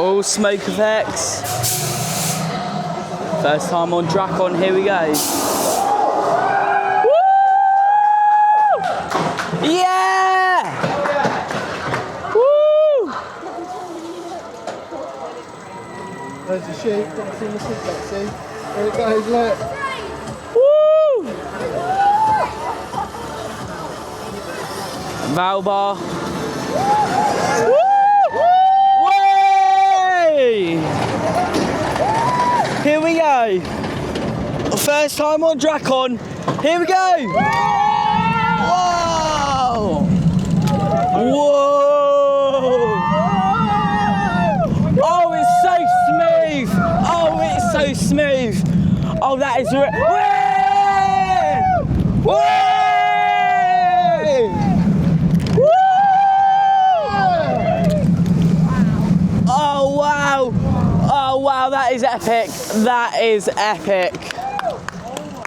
All smoke effects. First time on Drakon, here we go. Woo! Yeah! Woo! There's the sheep, got to see the sheep, let's see. There it goes, look. Woo! Valbar. Here we go. First time on Drakon. Here we go. Whoa! Whoa! Oh, it's so smooth. Oh, it's so smooth. Oh, that is. Whoa! Oh wow, that is epic. That is epic.